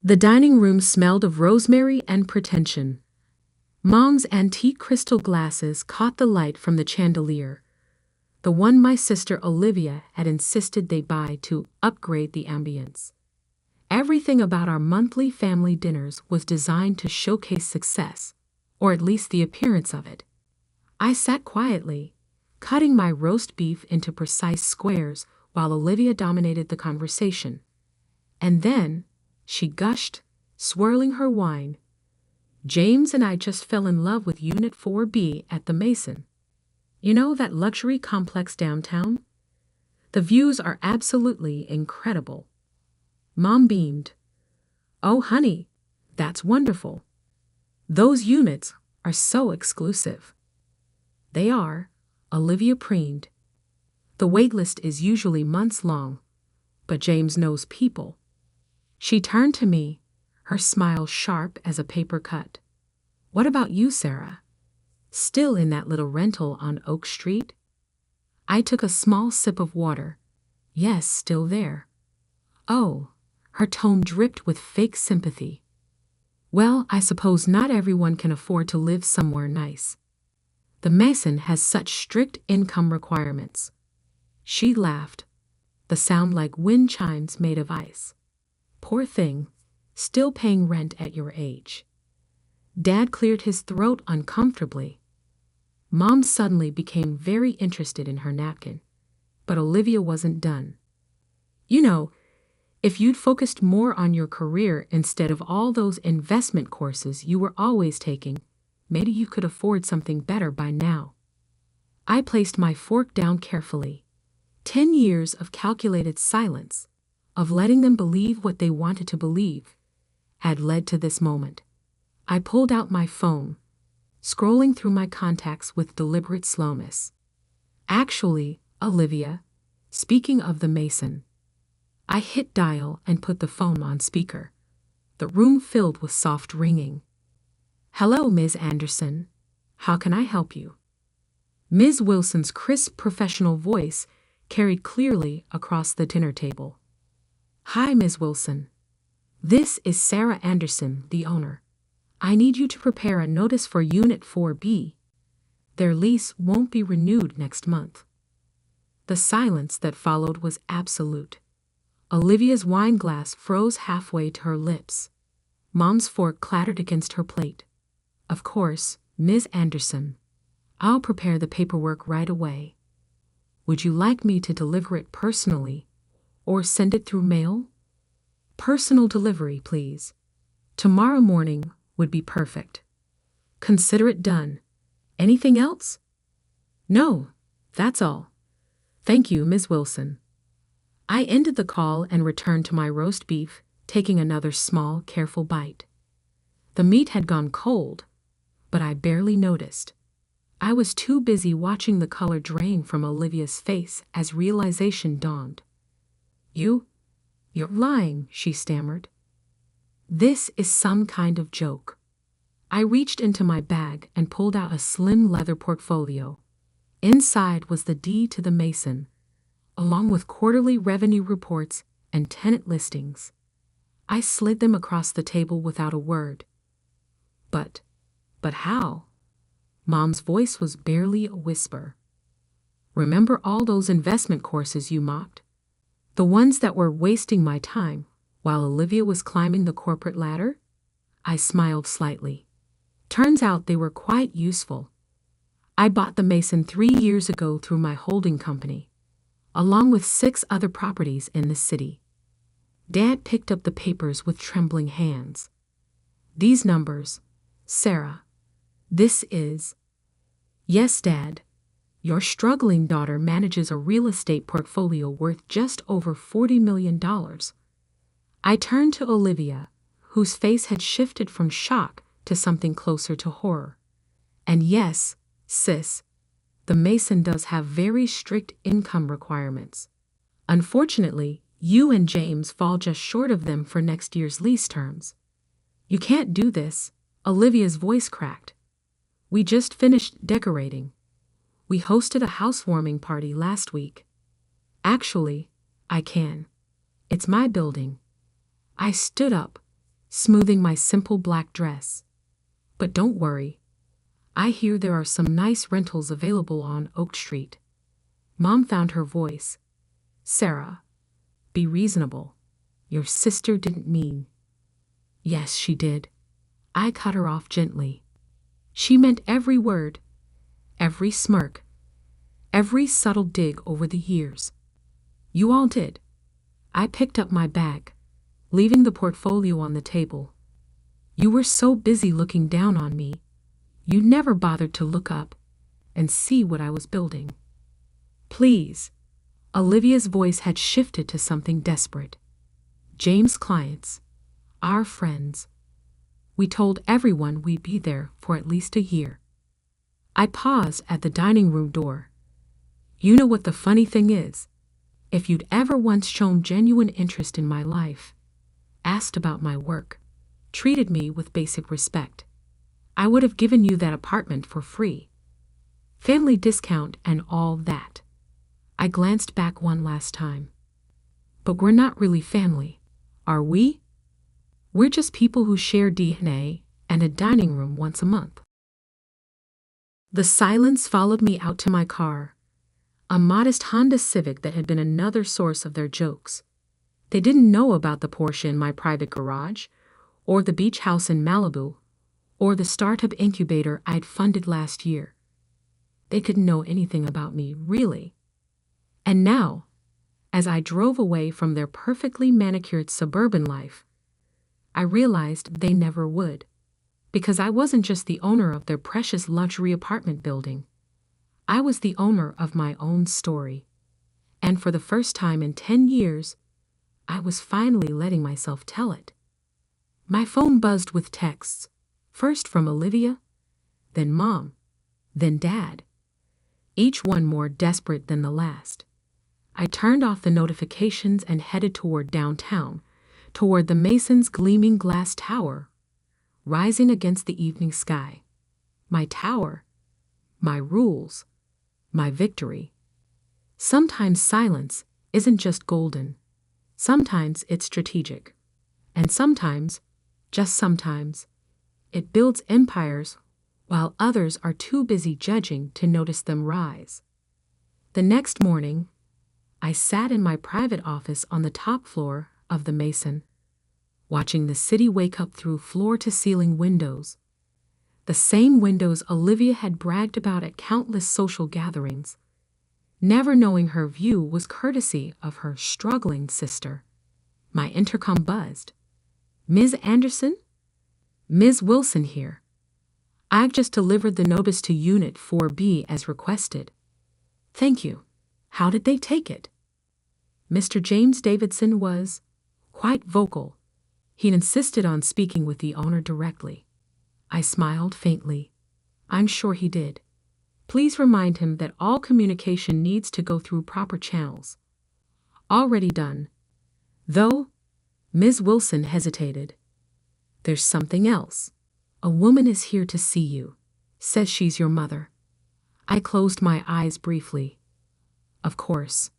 The dining room smelled of rosemary and pretension. Mom's antique crystal glasses caught the light from the chandelier, the one my sister Olivia had insisted they buy to upgrade the ambience. Everything about our monthly family dinners was designed to showcase success, or at least the appearance of it. I sat quietly, cutting my roast beef into precise squares while Olivia dominated the conversation. And then, she gushed, swirling her wine. James and I just fell in love with Unit 4B at the Mason. You know that luxury complex downtown? The views are absolutely incredible. Mom beamed. Oh, honey, that's wonderful. Those units are so exclusive. They are, Olivia preened. The waitlist is usually months long, but James knows people. She turned to me, her smile sharp as a paper cut. What about you, Sarah? Still in that little rental on Oak Street? I took a small sip of water. Yes, still there. Oh, her tone dripped with fake sympathy. Well, I suppose not everyone can afford to live somewhere nice. The Mason has such strict income requirements. She laughed, the sound like wind chimes made of ice. Poor thing, still paying rent at your age. Dad cleared his throat uncomfortably. Mom suddenly became very interested in her napkin, but Olivia wasn't done. You know, if you'd focused more on your career instead of all those investment courses you were always taking, maybe you could afford something better by now. I placed my fork down carefully. 10 years of calculated silence, of letting them believe what they wanted to believe, had led to this moment. I pulled out my phone, scrolling through my contacts with deliberate slowness. Actually, Olivia, speaking of the Mason. I hit dial and put the phone on speaker. The room filled with soft ringing. Hello, Ms. Anderson. How can I help you? Ms. Wilson's crisp professional voice carried clearly across the dinner table. Hi, Ms. Wilson. This is Sarah Anderson, the owner. I need you to prepare a notice for Unit 4B. Their lease won't be renewed next month. The silence that followed was absolute. Olivia's wine glass froze halfway to her lips. Mom's fork clattered against her plate. Of course, Ms. Anderson. I'll prepare the paperwork right away. Would you like me to deliver it personally, or send it through mail? Personal delivery, please. Tomorrow morning would be perfect. Consider it done. Anything else? No, that's all. Thank you, Ms. Wilson. I ended the call and returned to my roast beef, taking another small, careful bite. The meat had gone cold, but I barely noticed. I was too busy watching the color drain from Olivia's face as realization dawned. You're lying, she stammered. This is some kind of joke. I reached into my bag and pulled out a slim leather portfolio. Inside was the deed to the Mason, along with quarterly revenue reports and tenant listings. I slid them across the table without a word. But how? Mom's voice was barely a whisper. Remember all those investment courses you mocked? The ones that were wasting my time while Olivia was climbing the corporate ladder? I smiled slightly. Turns out they were quite useful. I bought the Mason 3 years ago through my holding company, along with 6 other properties in the city. Dad picked up the papers with trembling hands. These numbers, Sarah. This is... Yes, Dad. Your struggling daughter manages a real estate portfolio worth just over $40 million. I turned to Olivia, whose face had shifted from shock to something closer to horror. And yes, sis, the Mason does have very strict income requirements. Unfortunately, you and James fall just short of them for next year's lease terms. You can't do this, Olivia's voice cracked. We just finished decorating. We hosted a housewarming party last week. Actually, I can. It's my building. I stood up, smoothing my simple black dress. But don't worry. I hear there are some nice rentals available on Oak Street. Mom found her voice. Sarah, be reasonable. Your sister didn't mean. Yes, she did. I cut her off gently. She meant every word, every smirk, every subtle dig over the years. You all did. I picked up my bag, leaving the portfolio on the table. You were so busy looking down on me, you never bothered to look up and see what I was building. Please. Olivia's voice had shifted to something desperate. James' clients, our friends. We told everyone we'd be there for at least a year. I paused at the dining room door. You know what the funny thing is? If you'd ever once shown genuine interest in my life, asked about my work, treated me with basic respect, I would have given you that apartment for free. Family discount and all that. I glanced back one last time. But we're not really family, are we? We're just people who share DNA and a dining room once a month. The silence followed me out to my car, a modest Honda Civic that had been another source of their jokes. They didn't know about the Porsche in my private garage, or the beach house in Malibu, or the startup incubator I'd funded last year. They couldn't know anything about me, really. And now, as I drove away from their perfectly manicured suburban life, I realized they never would, because I wasn't just the owner of their precious luxury apartment building. I was the owner of my own story. And for the first time in 10 years, I was finally letting myself tell it. My phone buzzed with texts, first from Olivia, then Mom, then Dad, each one more desperate than the last. I turned off the notifications and headed toward downtown, toward the Mason's gleaming glass tower, rising against the evening sky. My tower, my rules, my victory. Sometimes silence isn't just golden. Sometimes it's strategic. And sometimes, just sometimes, it builds empires while others are too busy judging to notice them rise. The next morning, I sat in my private office on the top floor of the Mason, watching the city wake up through floor-to-ceiling windows. The same windows Olivia had bragged about at countless social gatherings, never knowing her view was courtesy of her struggling sister. My intercom buzzed. Ms. Anderson? Ms. Wilson here. I've just delivered the notice to Unit 4B as requested. Thank you. How did they take it? Mr. James Davidson was quite vocal. He'd insisted on speaking with the owner directly. I smiled faintly. I'm sure he did. Please remind him that all communication needs to go through proper channels. Already done. Though, Ms. Wilson hesitated. There's something else. A woman is here to see you. Says she's your mother. I closed my eyes briefly. Of course.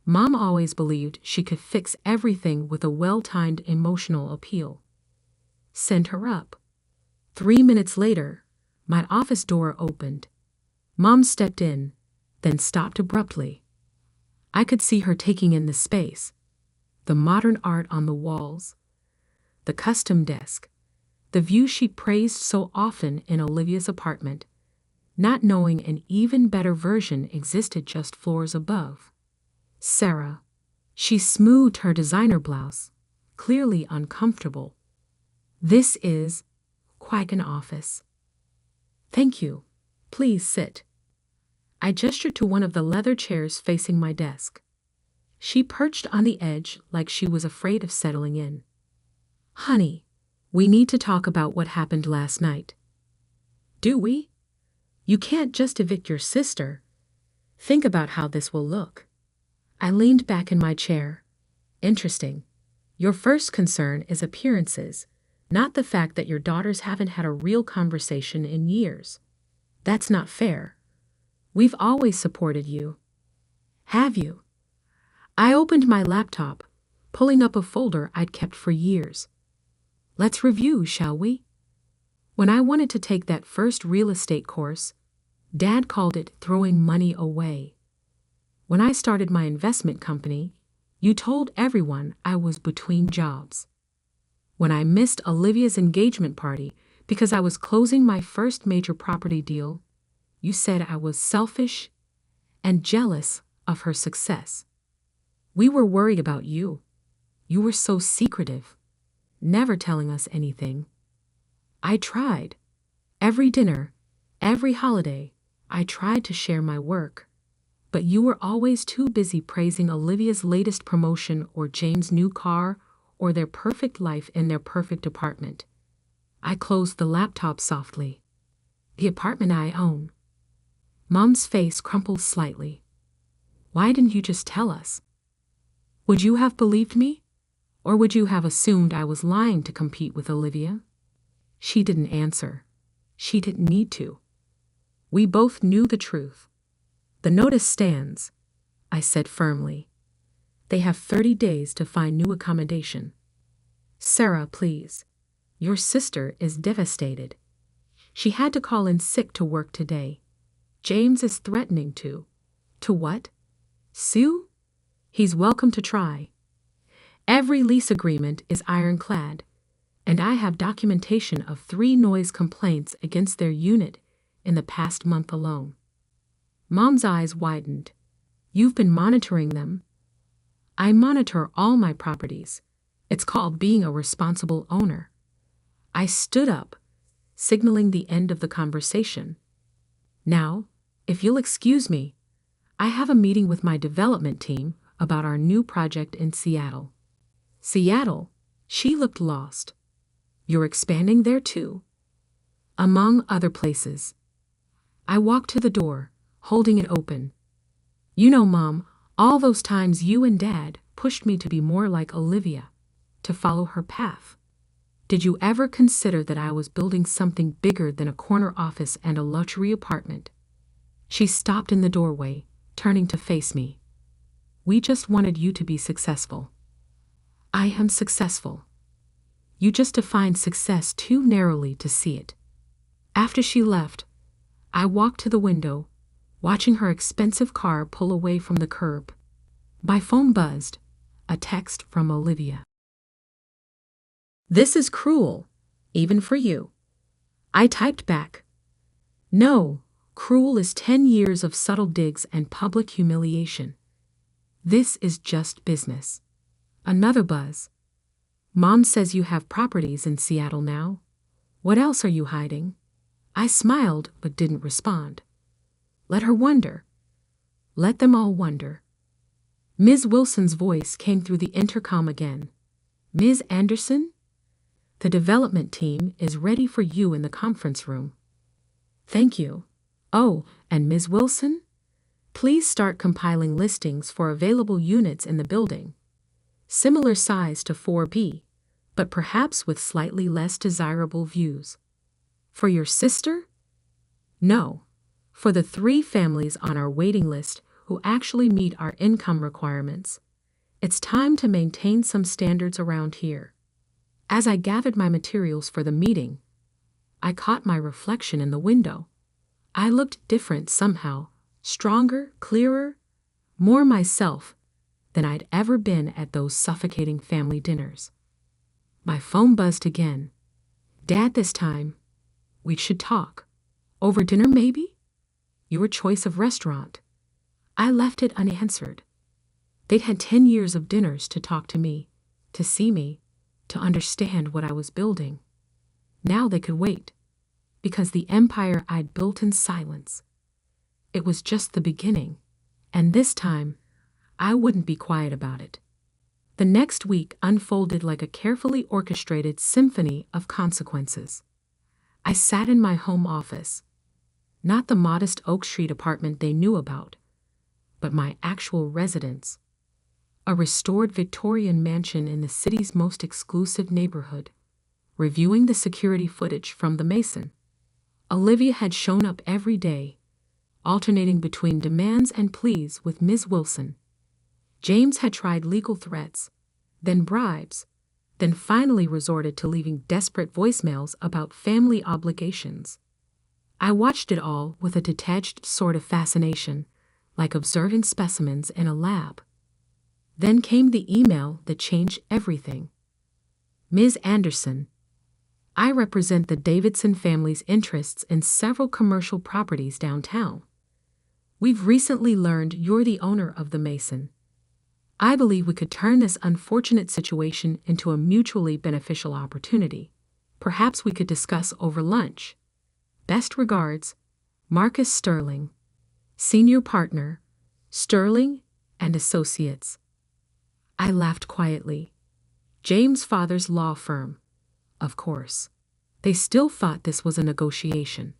Mom always believed she could fix everything with a well-timed emotional appeal. Send her up. 3 minutes later, my office door opened. Mom stepped in, then stopped abruptly. I could see her taking in the space, the modern art on the walls, the custom desk, the view she praised so often in Olivia's apartment, not knowing an even better version existed just floors above. Sarah. She smoothed her designer blouse, clearly uncomfortable. This is quite an office. Thank you. Please sit. I gestured to one of the leather chairs facing my desk. She perched on the edge like she was afraid of settling in. Honey, we need to talk about what happened last night. Do we? You can't just evict your sister. Think about how this will look. I leaned back in my chair. Interesting. Your first concern is appearances, not the fact that your daughters haven't had a real conversation in years. That's not fair. We've always supported you. Have you? I opened my laptop, pulling up a folder I'd kept for years. Let's review, shall we? When I wanted to take that first real estate course, Dad called it throwing money away. When I started my investment company, you told everyone I was between jobs. When I missed Olivia's engagement party because I was closing my first major property deal, you said I was selfish and jealous of her success. We were worried about you. You were so secretive, never telling us anything. I tried. Every dinner, every holiday, I tried to share my work. But you were always too busy praising Olivia's latest promotion or James' new car or their perfect life in their perfect apartment. I closed the laptop softly. The apartment I own. Mom's face crumpled slightly. Why didn't you just tell us? Would you have believed me? Or would you have assumed I was lying to compete with Olivia? She didn't answer. She didn't need to. We both knew the truth. The notice stands, I said firmly. They have 30 days to find new accommodation. Sarah, please. Your sister is devastated. She had to call in sick to work today. James is threatening to. To what? Sue? He's welcome to try. Every lease agreement is ironclad, and I have documentation of 3 noise complaints against their unit in the past month alone. Mom's eyes widened. You've been monitoring them? I monitor all my properties. It's called being a responsible owner. I stood up, signaling the end of the conversation. Now, if you'll excuse me, I have a meeting with my development team about our new project in Seattle. Seattle? She looked lost. You're expanding there too? Among other places. I walked to the door, holding it open. You know, Mom, all those times you and Dad pushed me to be more like Olivia, to follow her path. Did you ever consider that I was building something bigger than a corner office and a luxury apartment? She stopped in the doorway, turning to face me. We just wanted you to be successful. I am successful. You just defined success too narrowly to see it. After she left, I walked to the window, watching her expensive car pull away from the curb. My phone buzzed, a text from Olivia. This is cruel, even for you. I typed back. No, cruel is 10 years of subtle digs and public humiliation. This is just business. Another buzz. Mom says you have properties in Seattle now. What else are you hiding? I smiled but didn't respond. Let her wonder. Let them all wonder. Ms. Wilson's voice came through the intercom again. Ms. Anderson? The development team is ready for you in the conference room. Thank you. Oh, and Ms. Wilson? Please start compiling listings for available units in the building. Similar size to 4B, but perhaps with slightly less desirable views. For your sister? No. For the 3 families on our waiting list who actually meet our income requirements. It's time to maintain some standards around here. As I gathered my materials for the meeting, I caught my reflection in the window. I looked different somehow, stronger, clearer, more myself than I'd ever been at those suffocating family dinners. My phone buzzed again. Dad, this time, we should talk. Over dinner, maybe? Your choice of restaurant. I left it unanswered. They'd had 10 years of dinners to talk to me, to see me, to understand what I was building. Now they could wait, because the empire I'd built in silence. It was just the beginning, and this time, I wouldn't be quiet about it. The next week unfolded like a carefully orchestrated symphony of consequences. I sat in my home office, not the modest Oak Street apartment they knew about, but my actual residence, a restored Victorian mansion in the city's most exclusive neighborhood, reviewing the security footage from the Mason. Olivia had shown up every day, alternating between demands and pleas with Ms. Wilson. James had tried legal threats, then bribes, then finally resorted to leaving desperate voicemails about family obligations. I watched it all with a detached sort of fascination, like observing specimens in a lab. Then came the email that changed everything. Ms. Anderson, I represent the Davidson family's interests in several commercial properties downtown. We've recently learned you're the owner of the Mason. I believe we could turn this unfortunate situation into a mutually beneficial opportunity. Perhaps we could discuss over lunch. Best regards, Marcus Sterling, Senior Partner, Sterling and Associates. I laughed quietly. James' father's law firm. Of course. They still thought this was a negotiation.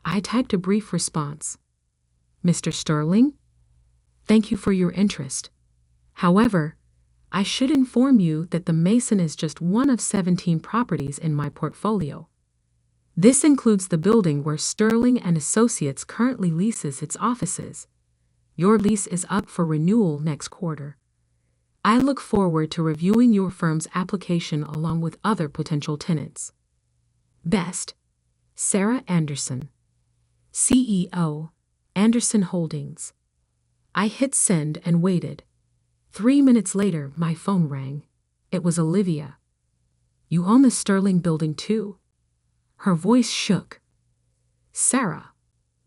I typed a brief response. Mr. Sterling? Thank you for your interest. However, I should inform you that the Mason is just one of 17 properties in my portfolio. This includes the building where Sterling and Associates currently leases its offices. Your lease is up for renewal next quarter. I look forward to reviewing your firm's application along with other potential tenants. Best, Sarah Anderson, CEO, Anderson Holdings. I hit send and waited. 3 minutes later, my phone rang. It was Olivia. You own the Sterling building too? Her voice shook. Sarah,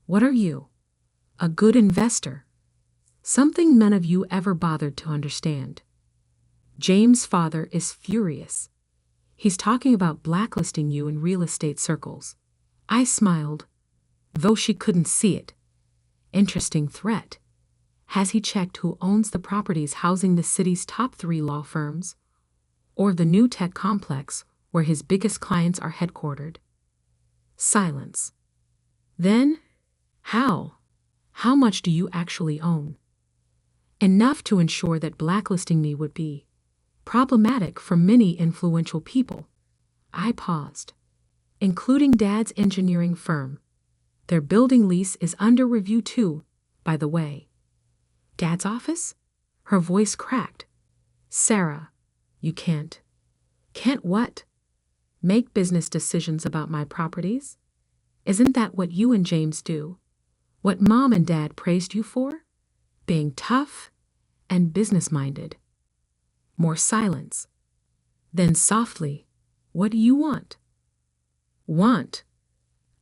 what are you? A good investor? Something none of you ever bothered to understand. James' father is furious. He's talking about blacklisting you in real estate circles. I smiled, though she couldn't see it. Interesting threat. Has he checked who owns the properties housing the city's top 3 law firms? Or the new tech complex where his biggest clients are headquartered? Silence. Then, how? How much do you actually own? Enough to ensure that blacklisting me would be problematic for many influential people. I paused. Including Dad's engineering firm. Their building lease is under review too, by the way. Dad's office? Her voice cracked. Sarah, you can't. Can't what? Make business decisions about my properties? Isn't that what you and James do? What Mom and Dad praised you for? Being tough and business-minded. More silence. Then softly, what do you want? Want?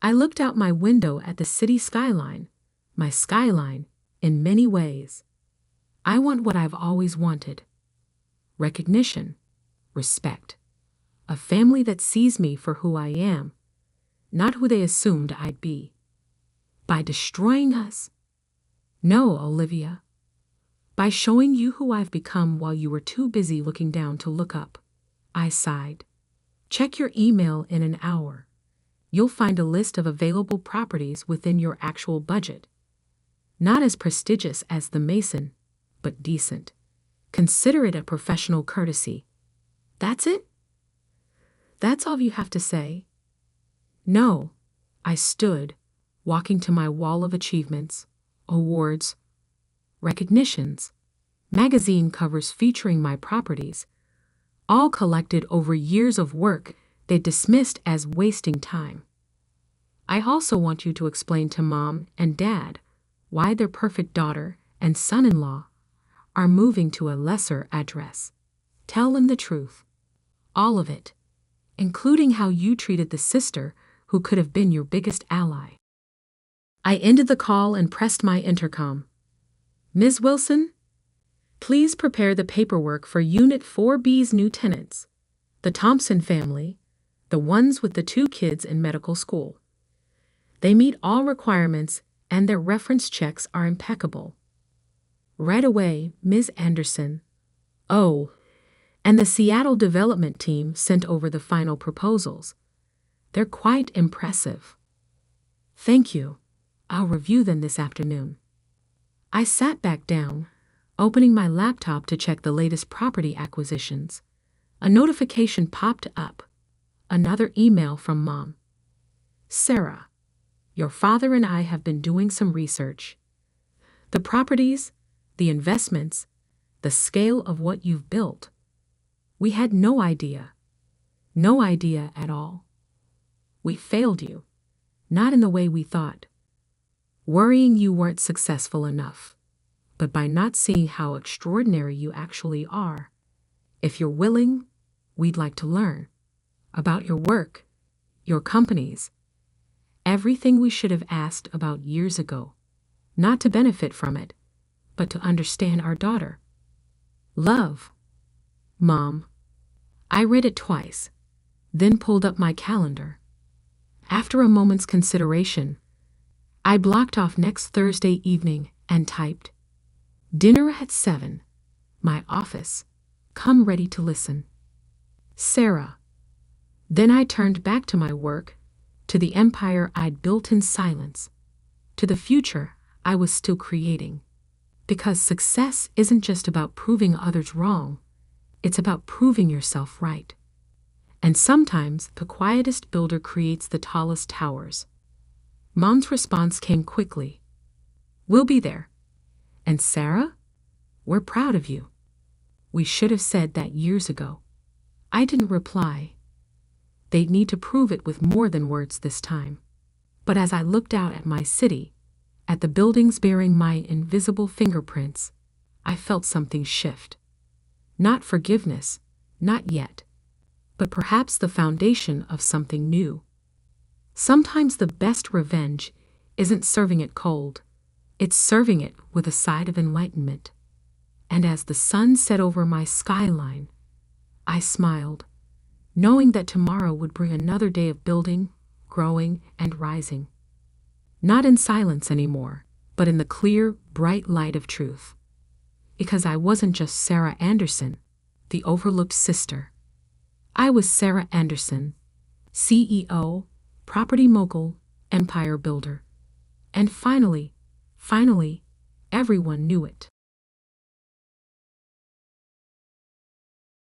I looked out my window at the city skyline, my skyline, in many ways. I want what I've always wanted. Recognition, respect. A family that sees me for who I am, not who they assumed I'd be. By destroying us? No, Olivia. By showing you who I've become while you were too busy looking down to look up. I sighed. Check your email in an hour. You'll find a list of available properties within your actual budget. Not as prestigious as the Mason, but decent. Consider it a professional courtesy. That's it? That's all you have to say? No. I stood, walking to my wall of achievements, awards, recognitions, magazine covers featuring my properties, all collected over years of work they dismissed as wasting time. I also want you to explain to Mom and Dad why their perfect daughter and son-in-law are moving to a lesser address. Tell them the truth. All of it, including how you treated the sister who could have been your biggest ally. I ended the call and pressed my intercom. Ms. Wilson, please prepare the paperwork for Unit 4B's new tenants, the Thompson family, the ones with the 2 kids in medical school. They meet all requirements and their reference checks are impeccable. Right away, Ms. Anderson. Oh, and the Seattle development team sent over the final proposals. They're quite impressive. Thank you. I'll review them this afternoon. I sat back down, opening my laptop to check the latest property acquisitions. A notification popped up. Another email from Mom. Sarah, your father and I have been doing some research. The properties, the investments, the scale of what you've built. We had no idea. No idea at all. We failed you. Not in the way we thought. Worrying you weren't successful enough, but by not seeing how extraordinary you actually are. If you're willing, we'd like to learn about your work, your companies, everything we should have asked about years ago, not to benefit from it, but to understand our daughter. Love. Mom. I read it twice, then pulled up my calendar. After a moment's consideration, I blocked off next Thursday evening and typed, "Dinner at 7. My office. Come ready to listen. Sarah." Then I turned back to my work, to the empire I'd built in silence, to the future I was still creating. Because success isn't just about proving others wrong, it's about proving yourself right. And sometimes the quietest builder creates the tallest towers. Mom's response came quickly. "We'll be there. And Sarah, we're proud of you." We should have said that years ago. I didn't reply. They'd need to prove it with more than words this time. But as I looked out at my city, at the buildings bearing my invisible fingerprints, I felt something shift. Not forgiveness, not yet, but perhaps the foundation of something new. Sometimes the best revenge isn't serving it cold, it's serving it with a side of enlightenment. And as the sun set over my skyline, I smiled, knowing that tomorrow would bring another day of building, growing, and rising. Not in silence anymore, but in the clear, bright light of truth. Because I wasn't just Sarah Anderson, the overlooked sister. I was Sarah Anderson, CEO, property mogul, empire builder. And finally, everyone knew it.